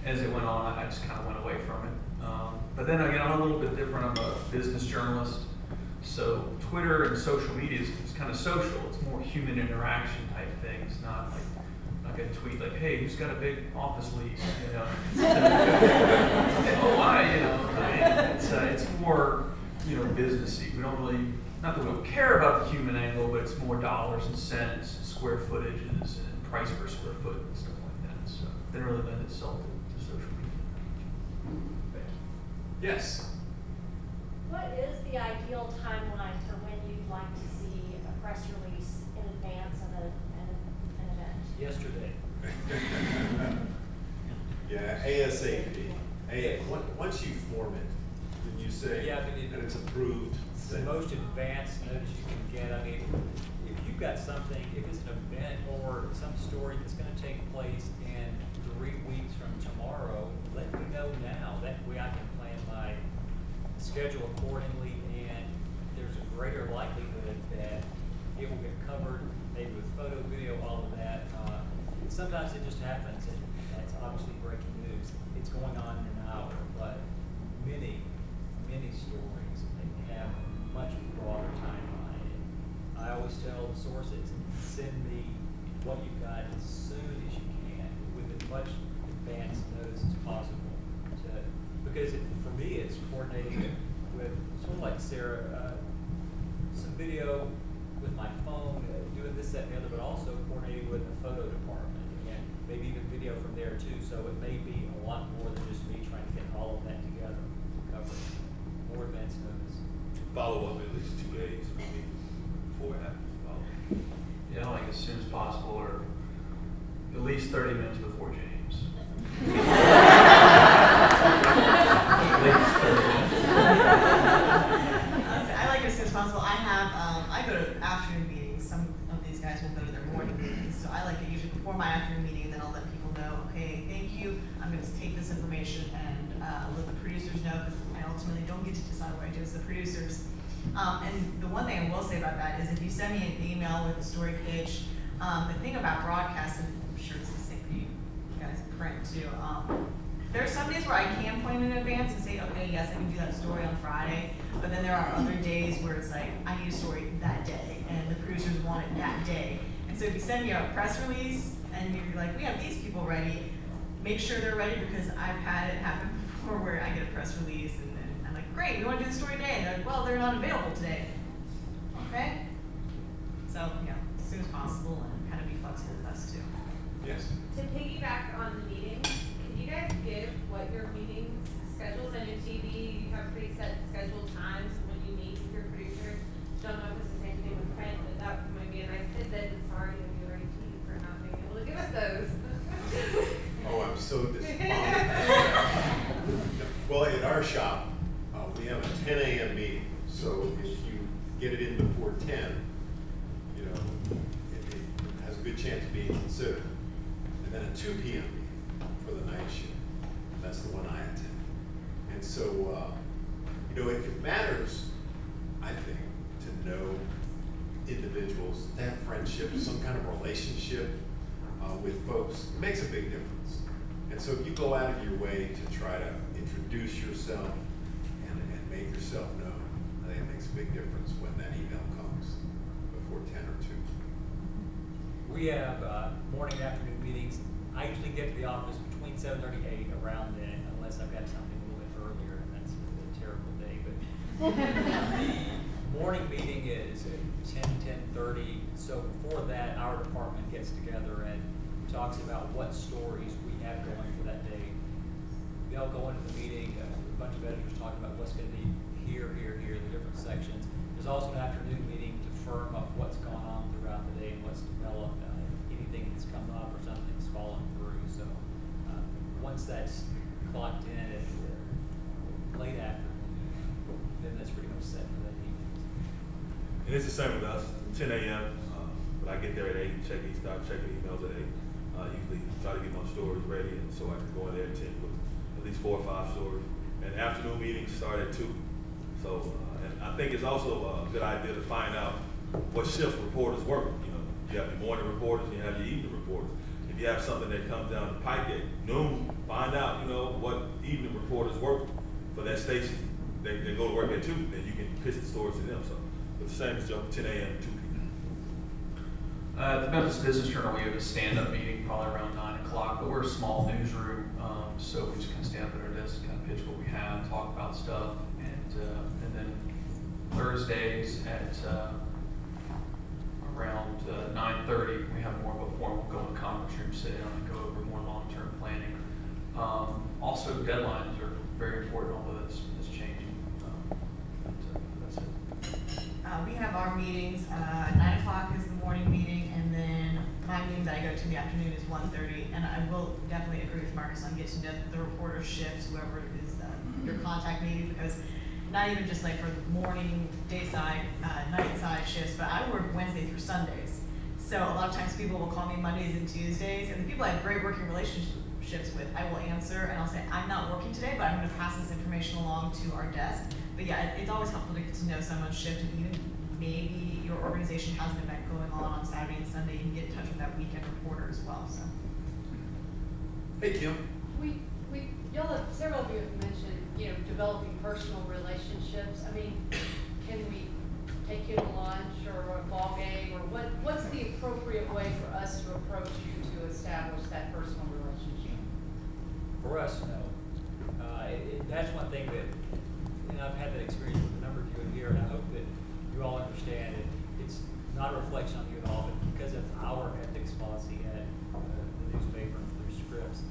as it went on, I just kind of went away from it. But then again, I'm a little bit different. I'm a business journalist. So Twitter and social media is kind of social. It's more human interaction type things, not like a tweet like, hey, who's got a big office lease, oh, why, I mean, it's more you know, businessy. We don't really, not that we don't care about the human angle, but it's more dollars and cents, square footages, and price per square foot and stuff like that. So it didn't really lend itself to social media. Yes. What is the ideal timeline for when you'd like to see a press release in advance of an event? Yesterday. Yeah, ASAP. Once you form it, then you say Yeah, I mean, that it's approved. It's the most advanced notice you can get. I mean, if you've got something, if it's an event or some story that's gonna take place in 3 weeks from tomorrow, let me know now. That way I can plan my schedule accordingly, and there's a greater likelihood that it will get covered, maybe with photo, video, all of that. Sometimes it just happens, and that's obviously breaking news. It's going on in an hour, but many stories have much broader timeline. I always tell the sources, send me what you've got as soon as you can, with as much advance notice as possible. Because for me, it's coordinating with, sort of like Sarah, some video with my phone, doing this, that, and the other, but also coordinating with the photo department, and maybe even video from there too. So it may be a lot more than just me trying to get all of that together to cover more advance notice. Follow up at least 2 days before it happens. Yeah, like as soon as possible, or at least 30 minutes before James. I like it as soon as possible. I go to afternoon meetings. Some of these guys will go to their morning meetings. So I like it usually before my afternoon meeting, and then I'll let people know, okay, thank you. I'm going to take this information and let the producers know, because I ultimately don't get to decide what I do as the producers. And the one thing I will say about that is if you send me an email with a story pitch, the thing about broadcast, and I'm sure it's the same for you guys in print too, there are some days where I can plan in advance and say, okay, yes, I can do that story on Friday, but then there are other days where it's like, I need a story that day, and the producers want it that day. And so if you send me a press release, and you're like, we have these people ready, make sure they're ready, because I've had it happen before where I get a press release, and then I'm like, great, we want to do the story today, and they're like, well, they're not available today. Okay? So, yeah, as soon as possible, and kind of be flexible with us too. Yes. To piggyback on the meetings, can you guys give what your meetings schedules on your TV? You have preset scheduled times when you meet with your producers. Don't know if it's the same thing with print, but that might be a nice tidbit. And sorry to WRAT for not being able to give us those. Oh, I'm so disappointed. Well, in our shop, we have a 10 a.m. meeting. So if you get it in before 10, you know, it has a good chance of being considered. And then a 2 p.m. meeting for the night shift. That's the one I attend. And so, you know, it matters, I think, to know individuals, to have friendships, some kind of relationship with folks. It makes a big difference. And so if you go out of your way to try to introduce yourself and make yourself known, I think it makes a big difference when that email comes before 10 or 2. We have morning and afternoon meetings. I usually get to the office between 7:30 and 8, around then, unless I've got something a little bit earlier, and that's a terrible day. But the morning meeting is at 10:30. So before that, our department gets together and talks about what stories we have going for that day. They'll go into the meeting, a bunch of editors talking about what's going to be here, the different sections. There's also an afternoon meeting to firm up what's gone on throughout the day and what's developed, anything that's come up or something's fallen through. So once that's clocked in at late afternoon, then that's pretty much set for that evening. And it's the same with us, 10 a.m. But I get there at 8, start checking emails at 8. Usually try to get my stories ready, and so I can go in there at 10 with at least 4 or 5 stories. And afternoon meetings start at 2. So, and I think it's also a good idea to find out what shift reporters work. You know, you have your morning reporters and you have your evening reporters. If you have something that comes down the pike at noon, find out, you know, what evening reporters work for that station. They go to work at 2, then you can pitch the stories to them. So, but the same as 10 a.m. to 2 p.m. At the Memphis Business Journal, we have a stand-up meeting probably around 9 o'clock, but we're a small newsroom, so we just kind of stand up at our desk and kind of pitch what we have, talk about stuff, and then Thursdays at around 9:30, we have more of a formal going conference room sit down and go over more long-term planning. Also, deadlines are very important, although that's changing. That's it. We have our meetings, 9 o'clock is the morning meeting, and then my meeting that I go to in the afternoon is 1:30. And I will definitely agree with Marcus on getting to know the reporter shifts, whoever is your contact maybe, because not even just like for morning, day side, night side shifts, but I work Wednesday through Sundays. So a lot of times people will call me Mondays and Tuesdays, and the people I have great working relationships with, I will answer and I'll say, I'm not working today, but I'm going to pass this information along to our desk. But yeah, it's always helpful to get to know someone's shift, and even maybe your organization has an event going on Saturday and Sunday, you can get in touch with that weekend reporter as well. So. Hey, Kim. Y'all have, several of you have mentioned, developing personal relationships. I mean, can we take you to lunch or a ball game, or what's the appropriate way for us to approach you to establish that personal relationship? For us, no. That's one thing that, I've had that experience with a number of you in here, and I hope that you all understand it. It's not a reflection on you at all, but because of our ethics policy at the newspaper and through Scripps,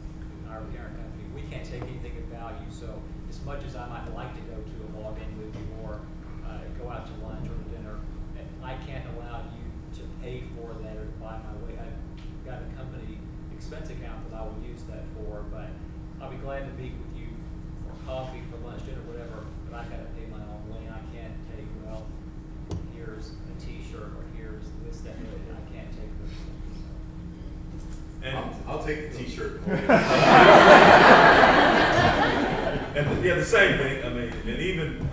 our parent company, we can't take anything of value. So as much as I might like to go to a walk-in with you or go out to lunch or to dinner, I can't allow you to pay for that or to buy my way. I've got a company expense account that I will use that for, but I'll be glad to meet with you for coffee, for lunch, dinner, whatever, but I've got to pay my own way. I can't take, well, here's a t-shirt or here's this, that, and I can't take this. And I'll take the t-shirt. And yeah, the same thing. I mean, and even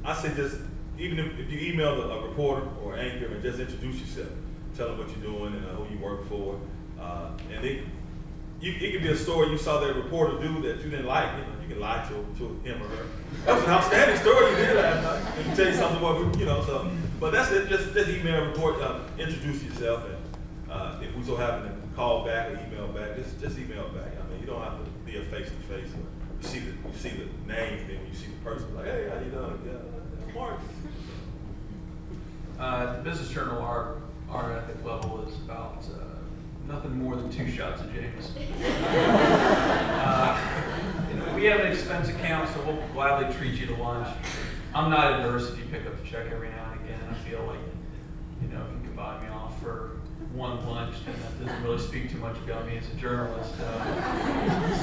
I say just even if you email a reporter or anchor and just introduce yourself, tell them what you're doing and who you work for, and it could be a story you saw that reporter do that you didn't like. You can lie to him or her. That was an outstanding story you did last night. They can tell you something about so. But that's it. Just email a report, introduce yourself, and if we so happen to call back or email back, just email back. I mean, you don't have to be a face-to-face. You see the name, then when you see the person, like, hey, how you doing? Yeah, Mark. The Business Journal, our ethic level is about nothing more than 2 shots of James. We have an expense account, so we'll gladly treat you to lunch. I'm not adverse if you pick up the check every now and again. I feel like, if you can buy me off for one lunch, then that doesn't really speak too much about me as a journalist.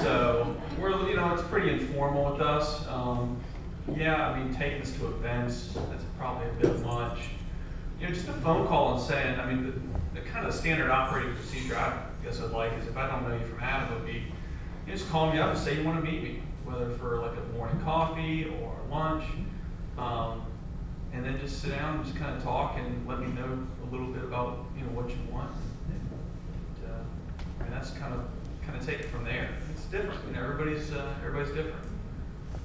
So we're, it's pretty informal with us. Yeah, I mean, taking us to events, that's probably a bit much. Just a phone call and saying, I mean, the kind of standard operating procedure I guess I'd like is if I don't know you from Adam, would be just call me up and say you want to meet me, whether for like a morning coffee or lunch, and then just sit down and just kind of talk and let me know a little bit about what you want. And that's kind of take it from there. It's different. Everybody's different.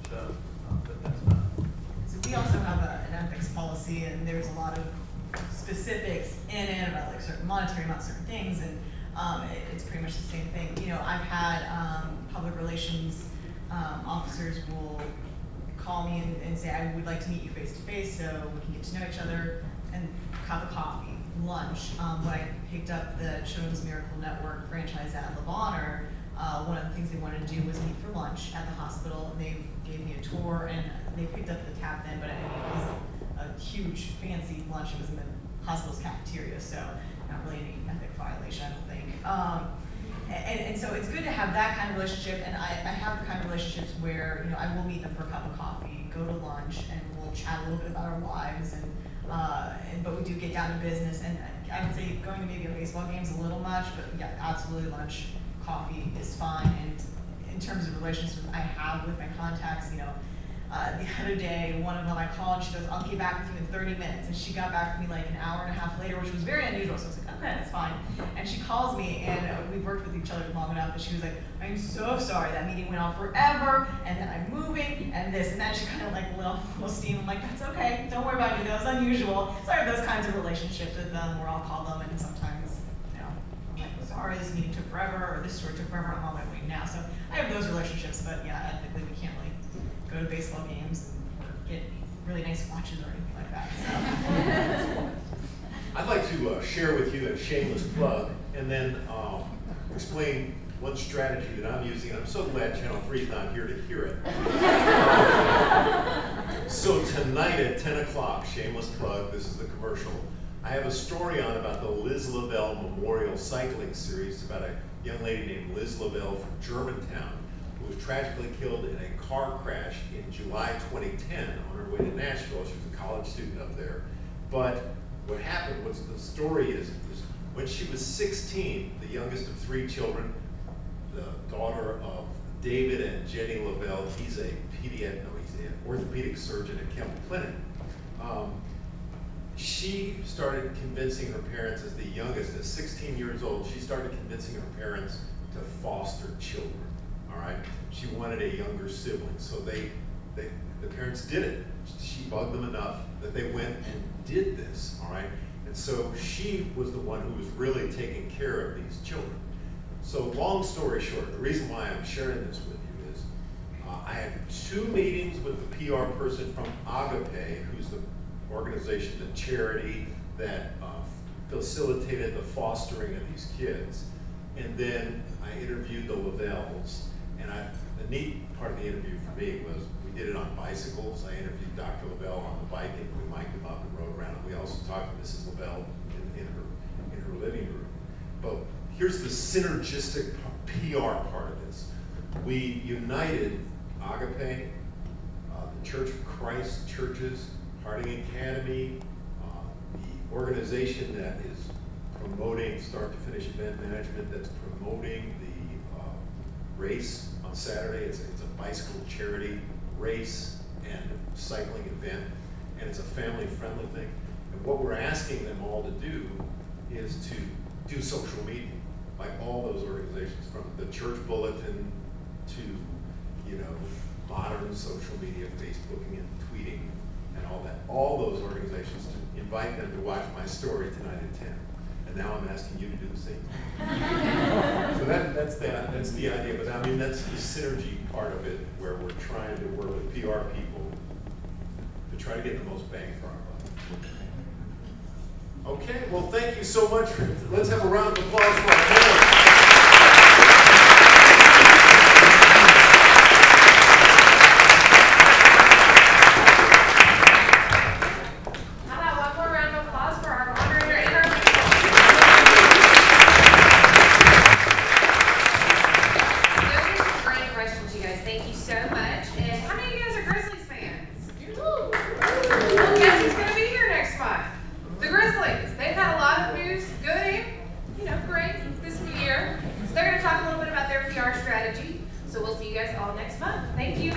So, but that's not. So we also have an ethics policy, and there's a lot of specifics in it about like certain monetary amounts, certain things, and it's pretty much the same thing. I've had public relations officers will call me and say, I would like to meet you face to face so we can get to know each other, and cup of coffee, lunch. When I picked up the Children's Miracle Network franchise at Le Bonheur, one of the things they wanted to do was meet for lunch at the hospital. They gave me a tour, and they picked up the tab then, but it was a huge fancy lunch. It was in the hospital's cafeteria, so not really any ethic violation, I don't think. And so it's good to have that kind of relationship, and I have the kind of relationships where I will meet them for a cup of coffee, go to lunch, and we'll chat a little bit about our lives, but we do get down to business. And I would say going to maybe a baseball game is a little much, but yeah, absolutely lunch, coffee is fine. And in terms of relationships I have with my contacts, the other day, one of them I called, she goes, I'll get back with you in 30 minutes. And she got back with me like an hour and a half later, which was very unusual. So I was like, okay, that's fine. And she calls me, and we've worked with each other long enough, and she was like, I'm so sorry, that meeting went on forever, and then I'm moving, and this, and then she kind of like lit off a little steam. I'm like, that's okay, don't worry about it, that was unusual. So I have those kinds of relationships with them where I'll call them, and sometimes, I'm like, sorry, this meeting took forever, or this story took forever, I'm on my way now. So I have those relationships, but yeah, ethically we can't really go to baseball games or get really nice watches or anything like that. So. I'd like to share with you a shameless plug and then explain one strategy that I'm using. I'm so glad Channel 3 is not here to hear it. So tonight at 10 o'clock, shameless plug, this is the commercial. I have a story on about the Liz Lavelle Memorial Cycling Series. It's about a young lady named Liz Lavelle from Germantown who was tragically killed in a car crash in July 2010 on her way to Nashville. She was a college student up there. But what happened, what the story is when she was 16, the youngest of 3 children, the daughter of David and Jenny Lavelle, he's an orthopedic surgeon at Kemp Clinic. She started convincing her parents, as the youngest, at 16 years old, she started convincing her parents to foster children, all right? She wanted a younger sibling, so the parents did it. She bugged them enough that they went and did this, all right? And so she was the one who was really taking care of these children. So long story short, the reason why I'm sharing this with you is I had 2 meetings with the PR person from Agape, who's the organization, the charity that facilitated the fostering of these kids. And then I interviewed the Lavelles. And the neat part of the interview for me was we did it on bicycles. I interviewed Dr. Lavelle on the bike, and we mic'd him up and rode around. And we also talked to Mrs. Lavelle in her living room. But here's the synergistic PR part of this. We united Agape, the Church of Christ churches, Harding Academy, the organization that is promoting start to finish event management, that's promoting the race on Saturday. It's a bicycle charity race and cycling event, and it's a family-friendly thing. And what we're asking them all to do is to do social media, like all those organizations, from the church bulletin to, you know, modern social media, Facebooking and tweeting and all that. All those organizations, to invite them to watch my story tonight at 10. And now I'm asking you to do the same. So that's the idea. But I mean, that's the synergy part of it, where we're trying to work with PR people to try to get the most bang for our buck. Okay, well, thank you so much. Let's have a round of applause for our panel. So we'll see you guys all next month. Thank you.